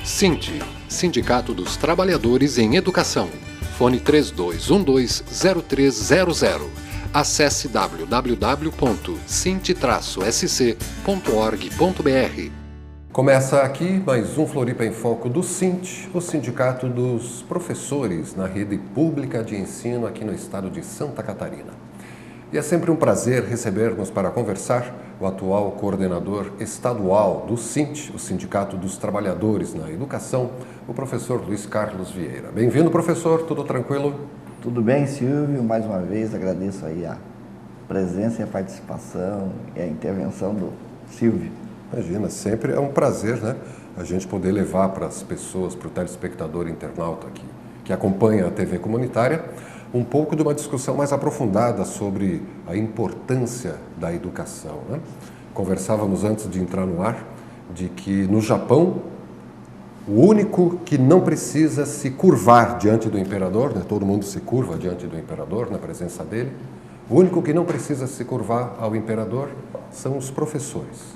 SINT, Sindicato dos Trabalhadores em Educação. Fone 3212-0300. Acesse www.sint-sc.org.br. Começa aqui mais um Floripa em Foco do SINT, o Sindicato dos Professores na Rede Pública de Ensino aqui no estado de Santa Catarina. E é sempre um prazer recebermos para conversar o atual coordenador estadual do SINT, o Sindicato dos Trabalhadores na Educação, o professor Luiz Carlos Vieira. Bem-vindo, professor, tudo tranquilo? Tudo bem, Silvio, mais uma vez agradeço aí a presença e a participação e a intervenção do Silvio. Imagina, sempre é um prazer, né, a gente poder levar para as pessoas, para o telespectador internauta que acompanha a TV comunitária, um pouco de uma discussão mais aprofundada sobre a importância da educação, né? Conversávamos antes de entrar no ar de que no Japão o único que não precisa se curvar diante do imperador, né? Todo mundo se curva diante do imperador na presença dele, o único que não precisa se curvar ao imperador são os professores,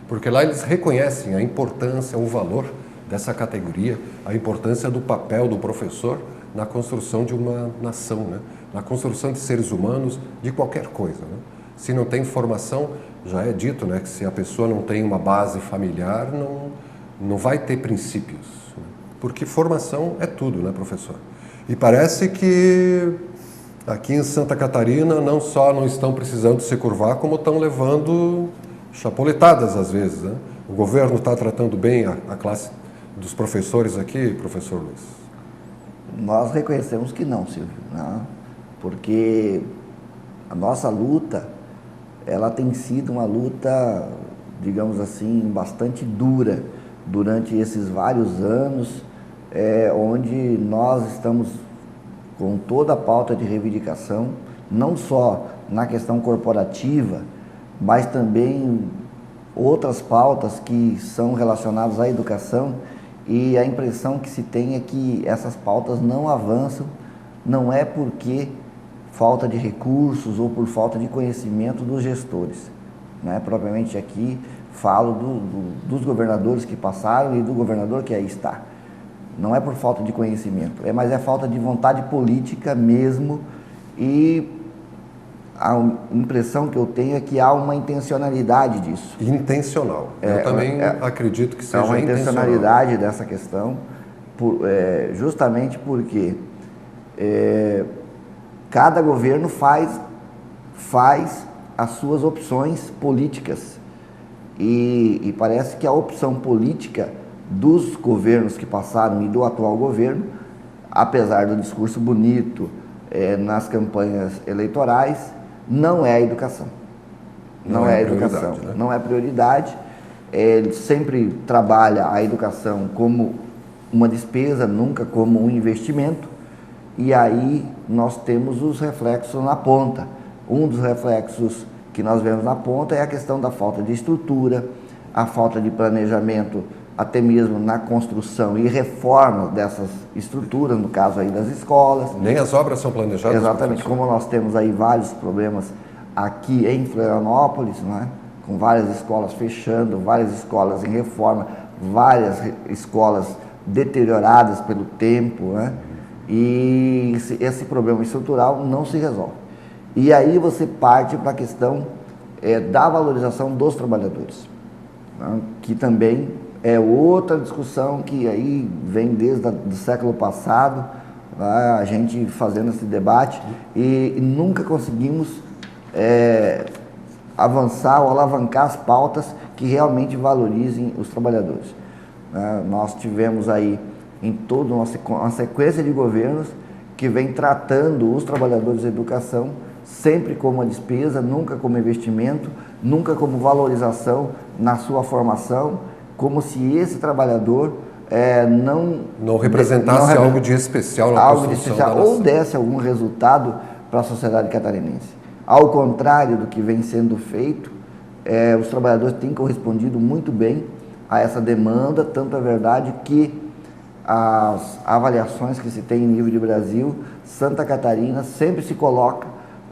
porque lá eles reconhecem a importância, o valor dessa categoria, a importância do papel do professor na construção de uma nação, né? Na construção de seres humanos, de qualquer coisa, né? Se não tem formação, já é dito, né, que se a pessoa não tem uma base familiar, não vai ter princípios, né? Porque formação é tudo, né, professor? E parece que aqui em Santa Catarina não só não estão precisando se curvar, como estão levando chapoletadas às vezes, né? O governo está tratando bem a classe dos professores aqui, professor Luiz? Nós reconhecemos que não, Silvio, né? Porque a nossa luta, ela tem sido uma luta, digamos assim, bastante dura durante esses vários anos, onde nós estamos com toda a pauta de reivindicação, não só na questão corporativa, mas também outras pautas que são relacionadas à educação, e a impressão que se tem é que essas pautas não avançam, não é porque falta de recursos ou por falta de conhecimento dos gestores, né? Propriamente aqui falo dos governadores que passaram e do governador que aí está. Não é por falta de conhecimento, mas é falta de vontade política mesmo, e a impressão que eu tenho é que há uma intencionalidade disso. Intencional. Eu também acredito que seja uma intencional. Intencionalidade dessa questão, justamente porque cada governo faz as suas opções políticas. E parece que a opção política dos governos que passaram e do atual governo, apesar do discurso bonito nas campanhas eleitorais, não é a educação. Não é a educação, né? Não é prioridade. Ele sempre trabalha a educação como uma despesa, nunca como um investimento. E aí nós temos os reflexos na ponta. Um dos reflexos que nós vemos na ponta é a questão da falta de estrutura, a falta de planejamento, até mesmo na construção e reforma dessas estruturas, no caso aí das escolas. Nem as obras são planejadas? Exatamente, como nós temos aí vários problemas aqui em Florianópolis, né? Com várias escolas fechando, várias escolas em reforma, várias escolas deterioradas pelo tempo, né? E esse problema estrutural não se resolve. E aí você parte para a questão da valorização dos trabalhadores, né? Que também é outra discussão que aí vem desde o século passado, né? A gente fazendo esse debate e nunca conseguimos avançar ou alavancar as pautas que realmente valorizem os trabalhadores. Nós tivemos aí em toda uma sequência de governos que vem tratando os trabalhadores da educação sempre como uma despesa, nunca como investimento, nunca como valorização na sua formação, como se esse trabalhador não representasse algo de especial na construção da nação, ou desse algum resultado para a sociedade catarinense. Ao contrário do que vem sendo feito, os trabalhadores têm correspondido muito bem a essa demanda, tanto é verdade que as avaliações que se tem em nível de Brasil, Santa Catarina sempre se coloca,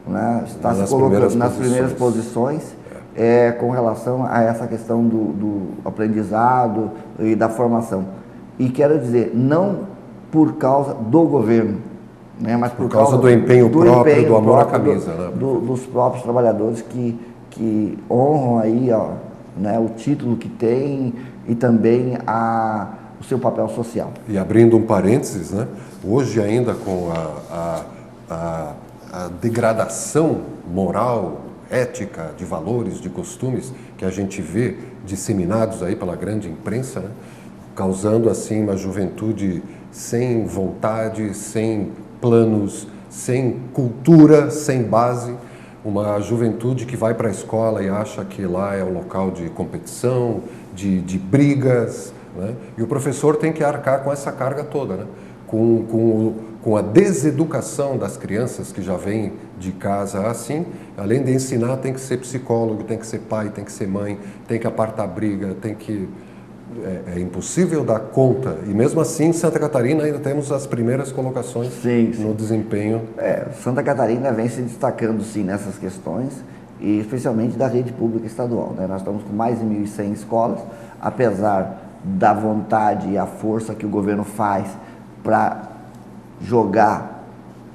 né, está se colocando nas primeiras posições com relação a essa questão do aprendizado e da formação. E quero dizer, não por causa do governo, né, mas por causa do empenho próprio, do amor à camisa, né? Dos próprios trabalhadores que honram aí, ó, né, o título que tem e também o seu papel social. E abrindo um parênteses, né, hoje ainda com a degradação moral, ética, de valores, de costumes que a gente vê disseminados aí pela grande imprensa, né, causando assim uma juventude sem vontade, sem planos, sem cultura, sem base, uma juventude que vai para a escola e acha que lá é o local de competição, de brigas, né? E o professor tem que arcar com essa carga toda, né? Com a deseducação das crianças que já vêm de casa assim, além de ensinar, tem que ser psicólogo, tem que ser pai, tem que ser mãe, tem que apartar briga, tem que... É impossível dar conta, e mesmo assim em Santa Catarina ainda temos as primeiras colocações no desempenho. Santa Catarina vem se destacando sim nessas questões, e especialmente da rede pública estadual, né? Nós estamos com mais de 1.100 escolas, apesar da vontade e a força que o governo faz para jogar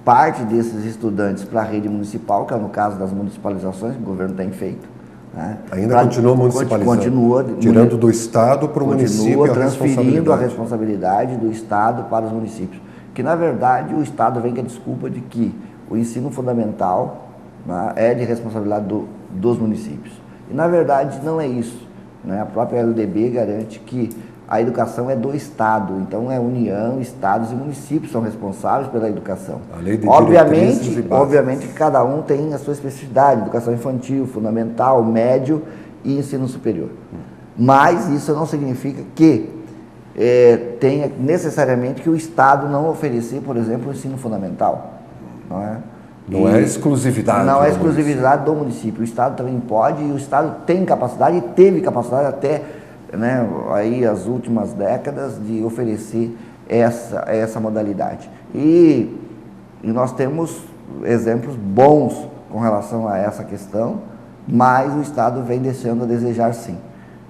parte desses estudantes para a rede municipal, que é no caso das municipalizações que o governo tem feito. Né? Ainda continua municipalizando, tirando do Estado para o município a transferindo a responsabilidade do Estado para os municípios. Que, na verdade, o Estado vem com a desculpa de que o ensino fundamental, né, é de responsabilidade dos municípios. E, na verdade, não é isso, né? A própria LDB garante que a educação é do Estado, então é União, Estados e municípios são responsáveis pela educação. A lei de obviamente que cada um tem a sua especificidade, educação infantil, fundamental, médio e ensino superior. Mas isso não significa que tenha necessariamente que o Estado não oferecer, por exemplo, o ensino fundamental. Não é? Não é exclusividade. Não é exclusividade do município. O Estado também pode, e o Estado tem capacidade e teve capacidade até, né, aí as últimas décadas de oferecer essa modalidade. E nós temos exemplos bons com relação a essa questão, mas o Estado vem deixando a desejar sim.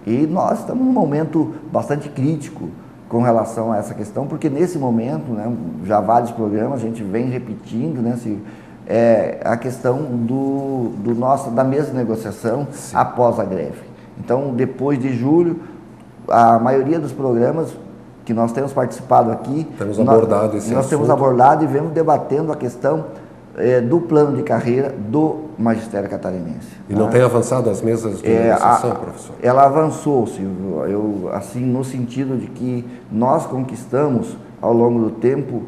E nós estamos num momento bastante crítico com relação a essa questão, porque nesse momento, né, já vários programas a gente vem repetindo, né, a questão da mesa de negociação após a greve. Então, depois de julho, a maioria dos programas que nós temos participado aqui, nós temos abordado e vemos debatendo a questão do plano de carreira do magistério catarinense. E não tem avançado as mesas de negociação, professor? Ela avançou, Silvio, assim, no sentido de que nós conquistamos, ao longo do tempo,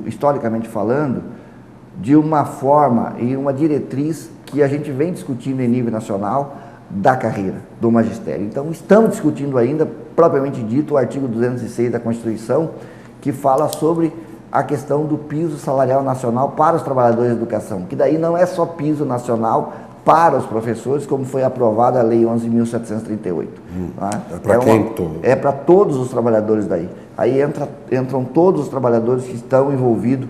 historicamente falando, de uma forma e uma diretriz que a gente vem discutindo em nível nacional da carreira do magistério. Então, estamos discutindo ainda, propriamente dito, o artigo 206 da Constituição, que fala sobre a questão do piso salarial nacional para os trabalhadores de educação, que daí não é só piso nacional para os professores, como foi aprovada a Lei 11.738. É para quem? É para todos os trabalhadores daí. Aí entram todos os trabalhadores que estão envolvidos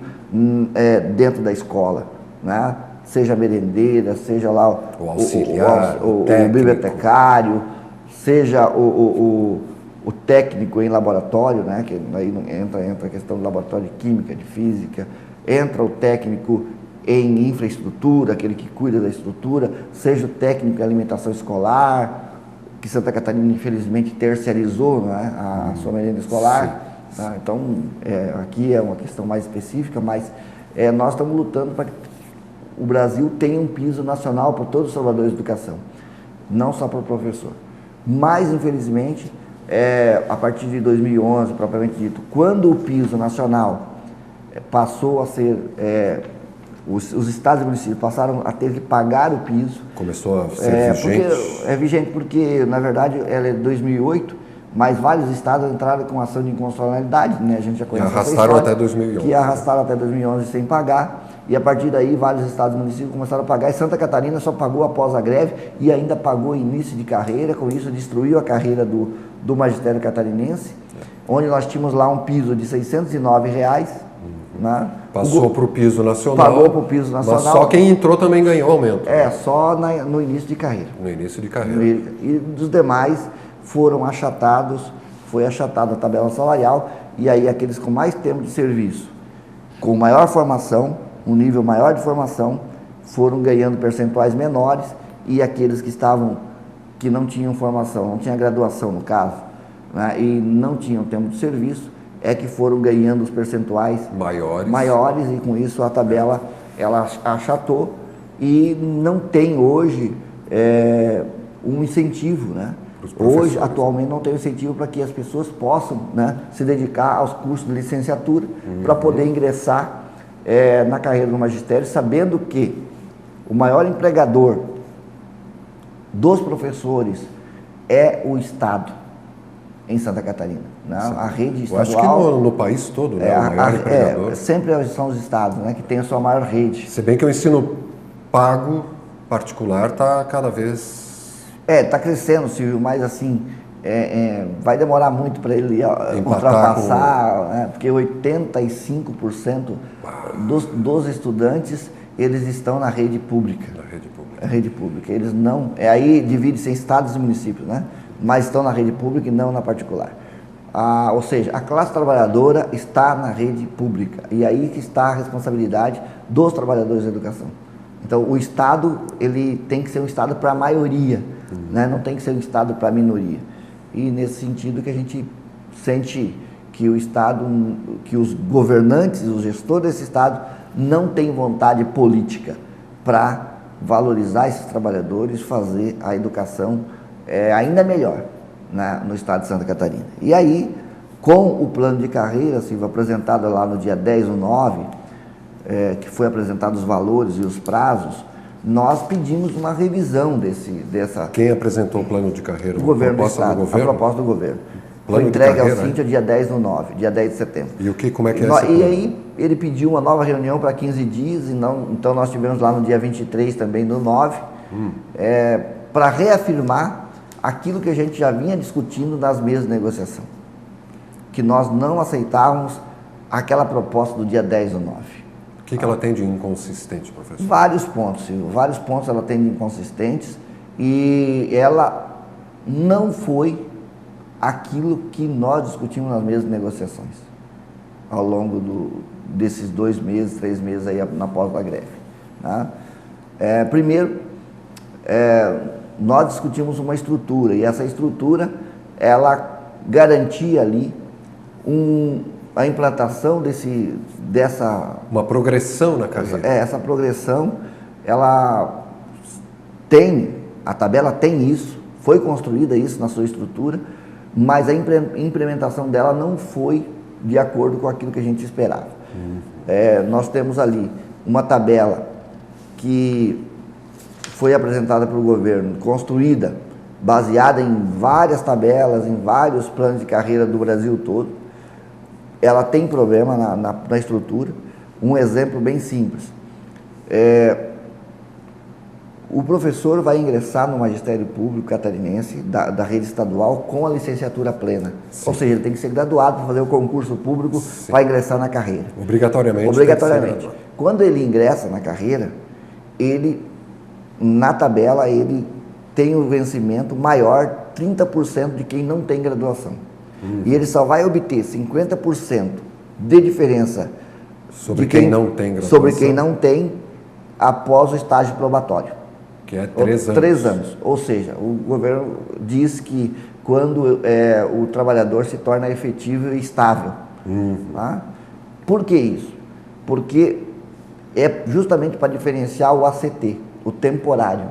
dentro da escola, né? Seja merendeira, seja lá o auxiliar, o bibliotecário, seja o técnico em laboratório, né? Que aí entra a questão do laboratório de química, de física, entra o técnico em infraestrutura, aquele que cuida da estrutura, seja o técnico em alimentação escolar, que Santa Catarina infelizmente terceirizou, né, a sua merenda escolar. Tá? Então, aqui é uma questão mais específica, mas nós estamos lutando para que o Brasil tenha um piso nacional para todos os trabalhadores de educação, não só para o professor. Mas, infelizmente, a partir de 2011, propriamente dito, quando o piso nacional passou a ser... os estados e municípios passaram a ter que pagar o piso. Começou a ser vigente? É vigente porque, na verdade, ela é de 2008, mas vários estados entraram com ação de inconstitucionalidade, né? A gente já conhece essa história, até 2011. Que arrastaram até 2011 sem pagar, e a partir daí vários estados e municípios começaram a pagar, e Santa Catarina só pagou após a greve e ainda pagou início de carreira, com isso destruiu a carreira do magistério catarinense, onde nós tínhamos lá um piso de R$ 609, né? Passou para o piso nacional. Pagou para o piso nacional. Mas só quem entrou também ganhou aumento. Só no início de carreira. No início de carreira. E dos demais foram achatados foi achatada a tabela salarial, e aí aqueles com mais tempo de serviço, com maior formação, um nível maior de formação, foram ganhando percentuais menores, e aqueles que não tinham formação, não tinham graduação no caso, né, e não tinham tempo de serviço, é que foram ganhando os percentuais maiores, e com isso a tabela ela achatou, e não tem hoje um incentivo, né? Hoje, atualmente, não tem incentivo para que as pessoas possam, né, se dedicar aos cursos de licenciatura, para poder ingressar na carreira do magistério, sabendo que o maior empregador dos professores é o Estado em Santa Catarina, né? A rede estadual... Eu acho que no país todo, né? O maior empregador. Sempre são os estados, né, que tem a sua maior rede. Se bem que o ensino pago particular está cada vez... Está crescendo, Silvio, mas assim, vai demorar muito para ele ultrapassar, né, porque 85% dos estudantes, eles estão na rede pública. Na rede pública. A rede pública. Eles não... aí divide-se em estados e municípios, né? Mas estão na rede pública e não na particular. Ou seja, a classe trabalhadora está na rede pública, e aí que está a responsabilidade dos trabalhadores da educação. Então, o Estado, ele tem que ser um Estado para a maioria, né? Não tem que ser um Estado para a minoria. E nesse sentido que a gente sente que o Estado, que os governantes, os gestores desse Estado não têm vontade política para valorizar esses trabalhadores, fazer a educação ainda melhor, né, no estado de Santa Catarina. E aí, com o plano de carreira, Silvio, apresentado lá no dia 10/9, que foi apresentado os valores e os prazos, nós pedimos uma revisão dessa... Quem apresentou o plano de carreira? O governo do estado, a proposta do governo. Foi entregue ao Cintia dia 10/9, dia 10 de setembro. E como é que é esse plano? E aí ele pediu uma nova reunião para 15 dias, então nós tivemos lá no dia 23 também do 9, para reafirmar aquilo que a gente já vinha discutindo nas mesas de negociação, que nós não aceitávamos aquela proposta do dia 10/9. O que ela tem de inconsistente, professor? Vários pontos, Silvio, vários pontos ela tem de inconsistentes, e ela não foi aquilo que nós discutimos nas mesas de negociações ao longo desses 2 meses, 3 meses aí após a greve, tá? Primeiro, nós discutimos uma estrutura, e essa estrutura, ela garantia ali a implantação dessa... Uma progressão na carreira. Essa progressão, ela tem, a tabela tem isso, foi construída isso na sua estrutura, mas a implementação dela não foi de acordo com aquilo que a gente esperava. Nós temos ali uma tabela que foi apresentada pelo governo, construída, baseada em várias tabelas, em vários planos de carreira do Brasil todo. Ela tem problema na estrutura. Um exemplo bem simples. O professor vai ingressar no magistério público catarinense, da rede estadual, com a licenciatura plena. Sim. Ou seja, ele tem que ser graduado para fazer o concurso público para ingressar na carreira. Obrigatoriamente. Obrigatoriamente. Quando ele ingressa na carreira, na tabela, ele tem um vencimento maior, 30% de quem não tem graduação. E ele só vai obter 50% de diferença sobre quem não tem graduação. Sobre quem não tem, após o estágio probatório. Que é 3 anos. 3 anos. Ou seja, o governo diz que quando o trabalhador se torna efetivo e estável. Tá? Por que isso? Porque é justamente para diferenciar o ACT, o temporário.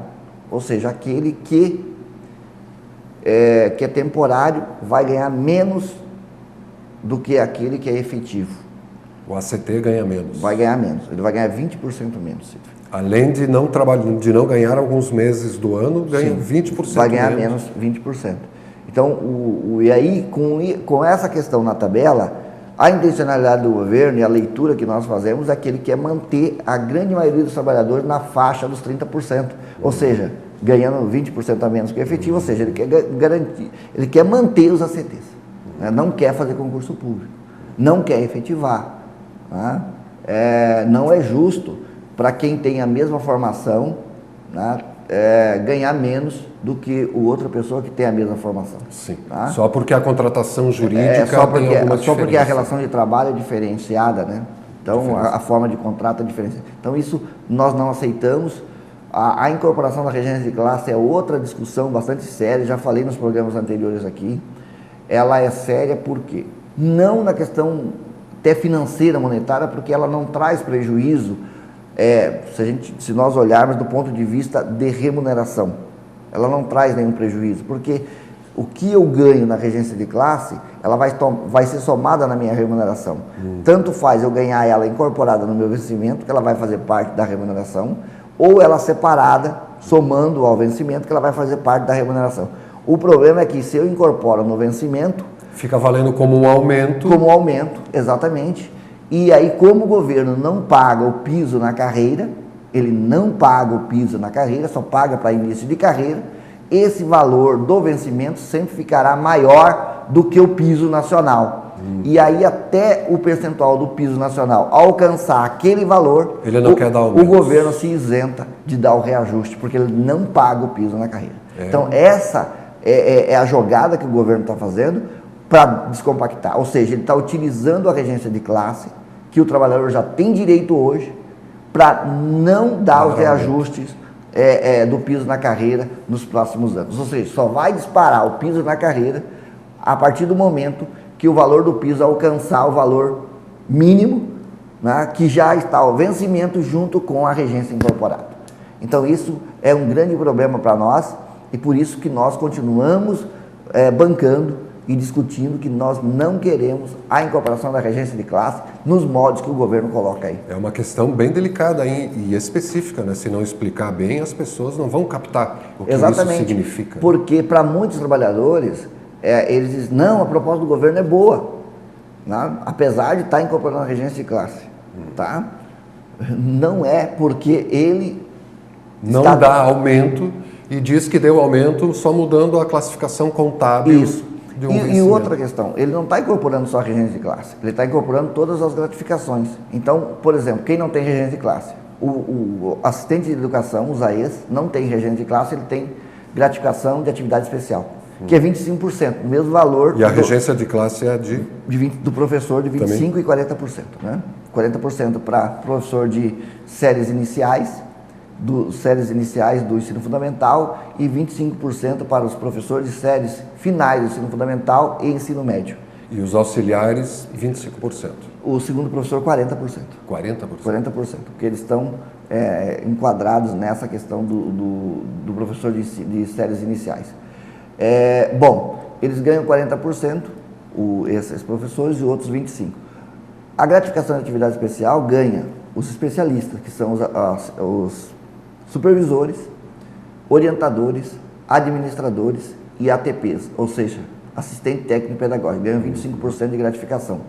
Ou seja, aquele que é temporário vai ganhar menos do que aquele que é efetivo. O ACT ganha menos. Vai ganhar menos. Ele vai ganhar 20% menos. Além de não ganhar alguns meses do ano, ganha 20% vai ganhar menos 20%. Então, e aí, com essa questão na tabela, a intencionalidade do governo e a leitura que nós fazemos é que ele quer manter a grande maioria dos trabalhadores na faixa dos 30%. Ou seja, ganhando 20% a menos que o efetivo, ou seja, ele quer garantir, ele quer manter os ACTs, né? Não quer fazer concurso público, não quer efetivar. Tá? Não é justo para quem tem a mesma formação, né, ganhar menos do que o outra pessoa que tem a mesma formação. Sim. Tá? Só porque a contratação jurídica só porque, tem alguma só porque a diferença. relação de trabalho é diferenciada, né? Então a forma de contrato é diferente. Então isso nós não aceitamos. A incorporação da regência de classe é outra discussão bastante séria, já falei nos programas anteriores aqui. Ela é séria porque não na questão até financeira, monetária, porque ela não traz prejuízo, se nós olharmos do ponto de vista de remuneração. Ela não traz nenhum prejuízo, porque o que eu ganho na regência de classe, ela vai ser somada na minha remuneração. Tanto faz eu ganhar ela incorporada no meu vencimento, que ela vai fazer parte da remuneração, ou ela separada, somando ao vencimento, que ela vai fazer parte da remuneração. O problema é que se eu incorporo no vencimento... Fica valendo como um aumento. Como um aumento, exatamente. E aí, como o governo não paga o piso na carreira, ele não paga o piso na carreira, só paga para início de carreira, esse valor do vencimento sempre ficará maior do que o piso nacional. E aí até o percentual do piso nacional alcançar aquele valor, ele não quer dar aumento. O governo se isenta de dar o reajuste, porque ele não paga o piso na carreira. Então essa é a jogada que o governo está fazendo para descompactar. Ou seja, ele está utilizando a regência de classe, que o trabalhador já tem direito hoje, para não dar os reajustes do piso na carreira nos próximos anos. Ou seja, só vai disparar o piso na carreira a partir do momento que o valor do piso alcançar o valor mínimo, né, que já está ao vencimento junto com a regência incorporada. Então isso é um grande problema para nós e por isso que nós continuamos bancando e discutindo que nós não queremos a incorporação da regência de classe nos moldes que o governo coloca aí. É uma questão bem delicada e específica, né? Se não explicar bem, as pessoas não vão captar o que isso significa. Porque para muitos trabalhadores, eles dizem, não, a proposta do governo é boa, né? Apesar de estar incorporando a regência de classe. Tá? Não é porque ele... Não dá aumento e diz que deu aumento só mudando a classificação contábil. Isso. E outra questão, ele não está incorporando só a regência de classe, ele está incorporando todas as gratificações. Então, por exemplo, quem não tem regência de classe? O assistente de educação, o ZAES, não tem regência de classe, ele tem gratificação de atividade especial, que é 25%, o mesmo valor... E a regência de classe é do professor de 25% também? E 40%. Né? 40% para professor de séries iniciais do ensino fundamental e 25% para os professores de séries finais do ensino fundamental e ensino médio. E os auxiliares, 25%? O segundo professor, 40%. 40%? 40%, porque eles estão enquadrados nessa questão do professor de séries iniciais. Bom, eles ganham 40%, esses professores, e outros 25%. A gratificação de atividade especial ganha os especialistas, que são os supervisores, orientadores, administradores e ATPs, ou seja, assistente técnico pedagógico, ganham 25% de gratificação.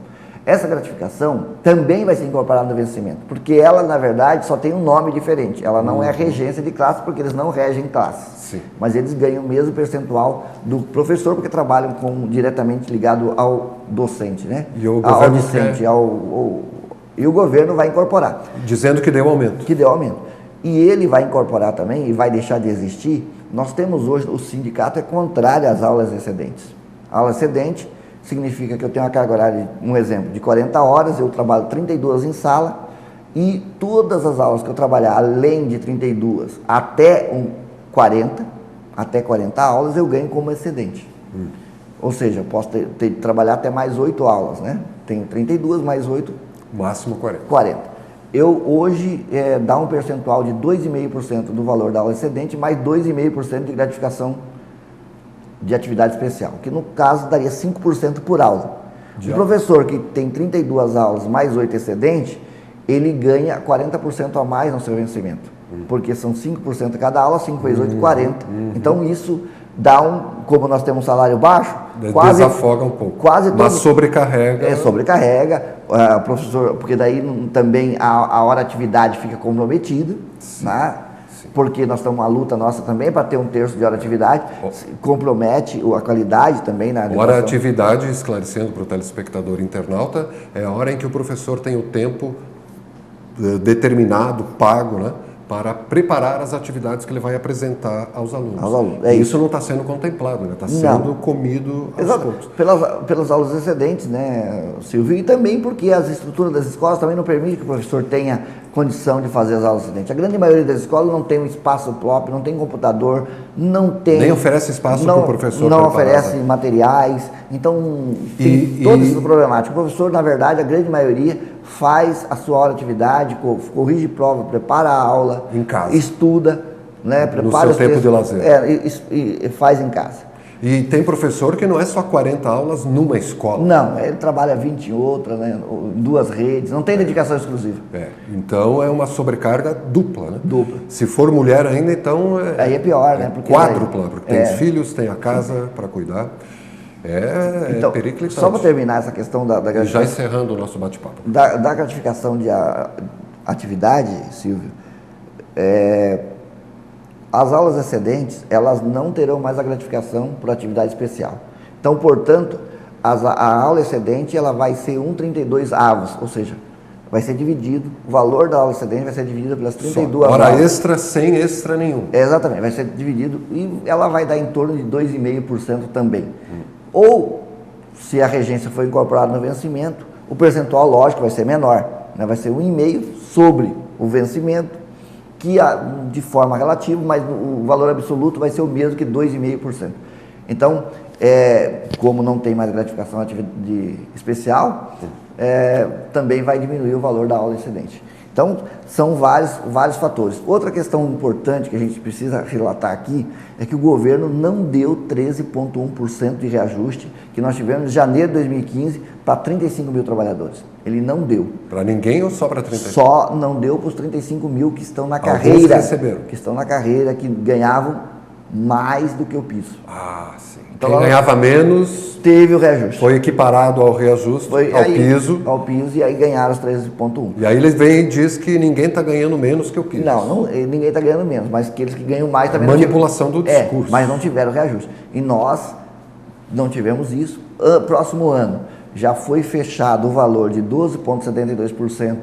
Essa gratificação também vai ser incorporada no vencimento, porque ela, na verdade, só tem um nome diferente. Ela não é regência de classe, porque eles não regem classes. Sim. Mas eles ganham o mesmo percentual do professor, porque trabalham diretamente ligado ao docente, né? E o governo ao docente, e o governo vai incorporar. Dizendo que deu aumento. Que deu aumento. E ele vai incorporar também, e vai deixar de existir. Nós temos hoje, o sindicato é contrário às aulas excedentes. A aula excedente significa que eu tenho uma carga horária, um exemplo, de 40 horas, eu trabalho 32 em sala, e todas as aulas que eu trabalhar, além de 32, até 40 aulas, eu ganho como excedente. Ou seja, eu posso trabalhar até mais 8 aulas, né? Tenho 32 mais 8. Máximo 40. 40. Eu hoje dá um percentual de 2,5% do valor da aula excedente, mais 2,5% de gratificação de atividade especial, que no caso daria 5% por aula. O professor que tem 32 aulas mais 8 excedente, ele ganha 40% a mais no seu vencimento, porque são 5% cada aula, 5 vezes 8, 40. Então isso dá como nós temos um salário baixo, quase desafoga um pouco. Mas sobrecarrega. Sobrecarrega, professor, porque daí também a hora atividade fica comprometida, né? Porque nós estamos uma luta nossa também para ter 1/3 de hora atividade, compromete a qualidade também na educação. Hora atividade, esclarecendo para o telespectador internauta, é a hora em que o professor tem o tempo determinado, pago, né, para preparar as atividades que ele vai apresentar aos alunos. Isso não está sendo contemplado, né? Está sendo comido aos poucos. Pelas aulas excedentes, né, Silvio? E também porque as estruturas das escolas também não permitem que o professor tenha condição de fazer as aulas excedentes. A grande maioria das escolas não tem um espaço próprio, não tem computador, não tem... Nem oferece espaço para o professor não oferece materiais. Então, tem toda essa problemática. O professor, na verdade, a grande maioria faz a sua aula de atividade, corrige prova, prepara a aula, em casa, estuda, né, prepara no seu tempo de lazer. E faz em casa. E tem professor que não é só 40 aulas numa escola. Não, ele trabalha 20 em outra, né, em 2 redes, não tem dedicação exclusiva. Então é uma sobrecarga dupla, né? Dupla. Se for mulher ainda, então aí é pior, né? Porque quádrupla, porque tem os filhos, tem a casa para cuidar. Então, periclitante. Só para terminar essa questão da gratificação. Já encerrando o nosso bate-papo. Da gratificação de atividade, Silvio, as aulas excedentes, elas não terão mais a gratificação por atividade especial. Então, portanto, a aula excedente ela vai ser 1,32 avos, ou seja, vai ser dividido, o valor da aula excedente vai ser dividido pelas 32 hora aulas. Extra sem extra nenhum. Exatamente, vai ser dividido e ela vai dar em torno de 2,5% também. Ou, se a regência for incorporada no vencimento, o percentual, lógico, vai ser menor, né? Vai ser 1,5% sobre o vencimento, que de forma relativa, mas o valor absoluto vai ser o mesmo que 2,5%. Então, como não tem mais gratificação de especial, também vai diminuir o valor da aula excedente. Então, são vários fatores. Outra questão importante que a gente precisa relatar aqui é que o governo não deu 13,1% de reajuste que nós tivemos em janeiro de 2015 para 35 mil trabalhadores. Ele não deu. Para ninguém ou só para 35? Só não deu para os 35 mil que estão na Alguns carreira. receberam. Que estão na carreira, que ganhavam mais do que o piso. Ah, sim. Então, quem ganhava menos teve o reajuste. Foi equiparado ao reajuste, piso. Ao piso, e aí ganharam os 13,1%. E aí ele vem e diz que ninguém está ganhando menos que o piso. Não, ninguém está ganhando menos, mas aqueles que ganham mais também manipulação do discurso. Mas não tiveram reajuste. E nós não tivemos isso. Próximo ano já foi fechado o valor de 12,72%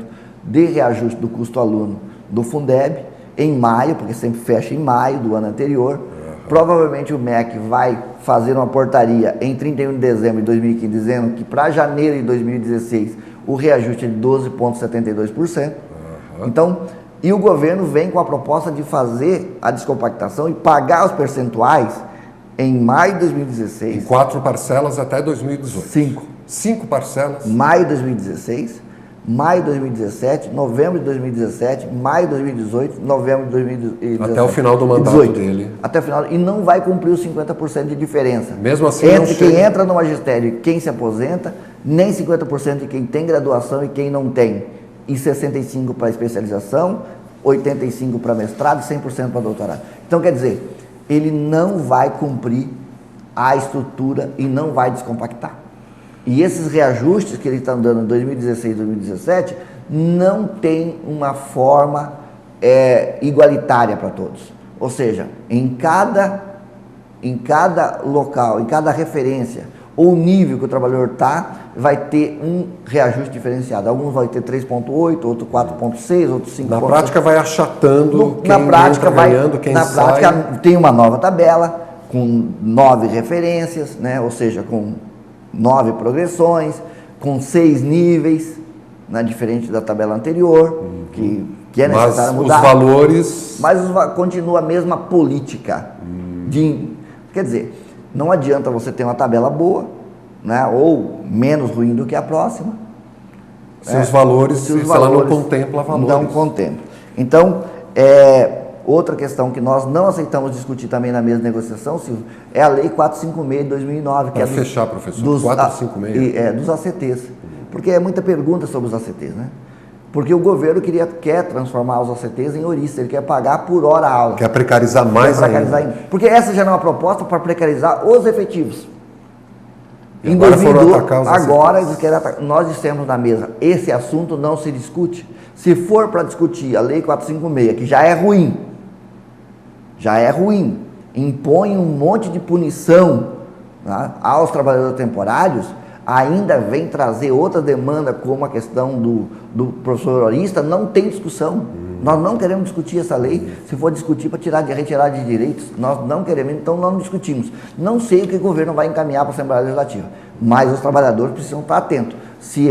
de reajuste do custo aluno do Fundeb em maio, porque sempre fecha em maio do ano anterior. Provavelmente o MEC vai fazer uma portaria em 31 de dezembro de 2015, dizendo que para janeiro de 2016 o reajuste é de 12,72%. Então, e o governo vem com a proposta de fazer a descompactação e pagar os percentuais em maio de 2016. Em 4 parcelas até 2018. 5 parcelas? Maio de 2016, maio de 2017, novembro de 2017, maio de 2018, novembro de 2017. Até o final do mandato dele. Até o final. E não vai cumprir os 50% de diferença. Mesmo assim, entre quem entra no magistério e quem se aposenta, nem 50% de quem tem graduação e quem não tem. E 65% para especialização, 85% para mestrado e 100% para doutorado. Então, quer dizer, ele não vai cumprir a estrutura e não vai descompactar. E esses reajustes que ele está dando em 2016 e 2017 não tem uma forma igualitária para todos. Ou seja, em cada local, em cada referência ou nível que o trabalhador está, vai ter um reajuste diferenciado. Alguns vai ter 3,8, outro 4,6, outro 5,6. Na prática vai achatando quem entra ganhando, quem sai. Na prática tem uma nova tabela com 9 referências, né? Ou seja, com 9 progressões, com 6 níveis, né, diferente da tabela anterior, que é necessário mudar. Os valores... Mas continua a mesma política. Quer dizer, não adianta você ter uma tabela boa, né, ou menos ruim do que a próxima. Se os valores, ela não contempla valores. Não contempla. Então, outra questão que nós não aceitamos discutir também na mesa de negociação, Silvio, é a Lei 456 de 2009. Para fechar, professor, 456? Dos ACTs. Porque é muita pergunta sobre os ACTs, né? Porque o governo quer transformar os ACTs em horistas, ele quer pagar por hora aula. Quer precarizar mais ainda. Porque essa já não é uma proposta para precarizar os efetivos. Em 2012, agora nós dissemos na mesa, esse assunto não se discute. Se for para discutir a Lei 456, que já é ruim, impõe um monte de punição, né, aos trabalhadores temporários, ainda vem trazer outra demanda como a questão do professor horista, não tem discussão. Nós não queremos discutir essa lei, se for discutir para retirar de direitos, nós não queremos, então nós não discutimos. Não sei o que o governo vai encaminhar para a Assembleia Legislativa, mas os trabalhadores precisam estar atentos. Se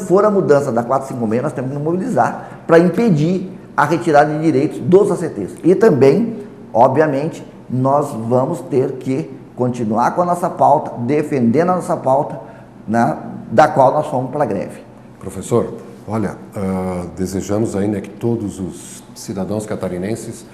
for a mudança da 456, nós temos que nos mobilizar para impedir a retirada de direitos dos ACTs. E também, obviamente, nós vamos ter que continuar com a nossa pauta, defendendo a nossa pauta, né, da qual nós fomos para a greve. Professor, olha, desejamos aí, né, que todos os cidadãos catarinenses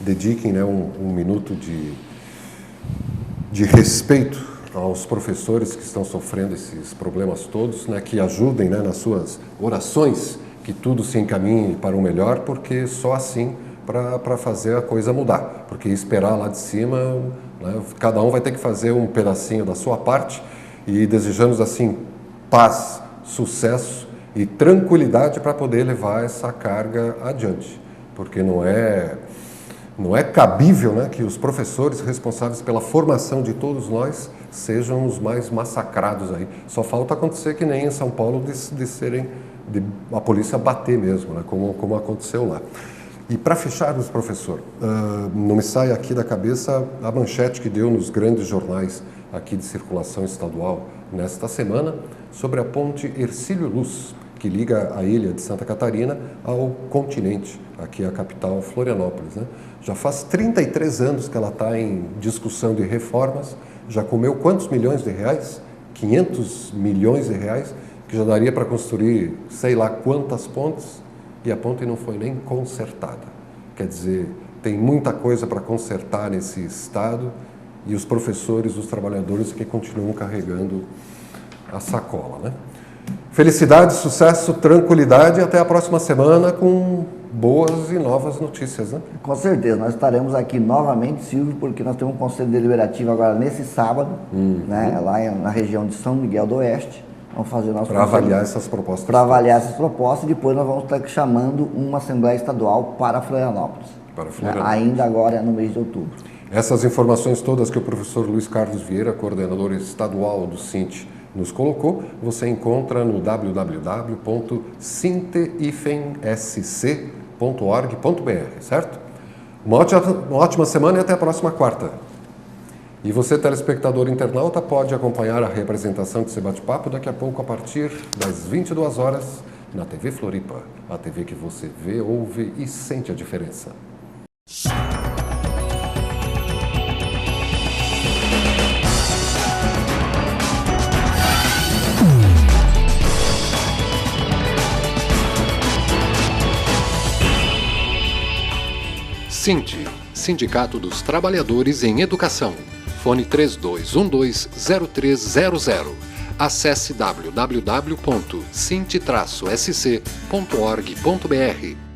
dediquem, né, um minuto de respeito aos professores que estão sofrendo esses problemas todos, né, que ajudem, né, nas suas orações, que tudo se encaminhe para o melhor, porque só assim para fazer a coisa mudar. Porque esperar lá de cima, né, cada um vai ter que fazer um pedacinho da sua parte, e desejamos assim paz, sucesso e tranquilidade para poder levar essa carga adiante, porque não é cabível, né, que os professores responsáveis pela formação de todos nós sejam os mais massacrados aí. Só falta acontecer que nem em São Paulo de a polícia bater mesmo, né, como aconteceu lá. E para fecharmos, professor, não me sai aqui da cabeça a manchete que deu nos grandes jornais aqui de circulação estadual nesta semana sobre a ponte Hercílio Luz, que liga a ilha de Santa Catarina ao continente, aqui a capital Florianópolis, né? Já faz 33 anos que ela está em discussão de reformas, já comeu quantos milhões de reais? 500 milhões de reais, que já daria para construir sei lá quantas pontes, e a ponte não foi nem consertada. Quer dizer, tem muita coisa para consertar nesse estado, e os professores, os trabalhadores que continuam carregando a sacola, né? Felicidade, sucesso, tranquilidade e até a próxima semana com boas e novas notícias, né? Com certeza, nós estaremos aqui novamente, Silvio, porque nós temos um conselho deliberativo agora nesse sábado, né, lá na região de São Miguel do Oeste. Vamos fazer o nosso para avaliar essas propostas. Para avaliar essas propostas, e depois nós vamos estar chamando uma Assembleia Estadual para Florianópolis. Para Florianópolis. Ainda agora no mês de outubro. Essas informações todas que o professor Luiz Carlos Vieira, coordenador estadual do SINT, nos colocou, você encontra no www.sinte-sc.org.br, certo? Uma ótima semana e até a próxima quarta. E você, telespectador internauta, pode acompanhar a representação desse bate-papo daqui a pouco a partir das 22 horas na TV Floripa, a TV que você vê, ouve e sente a diferença. SINT, Sindicato dos Trabalhadores em Educação. Fone 3212-0300. Acesse www.sint-sc.org.br.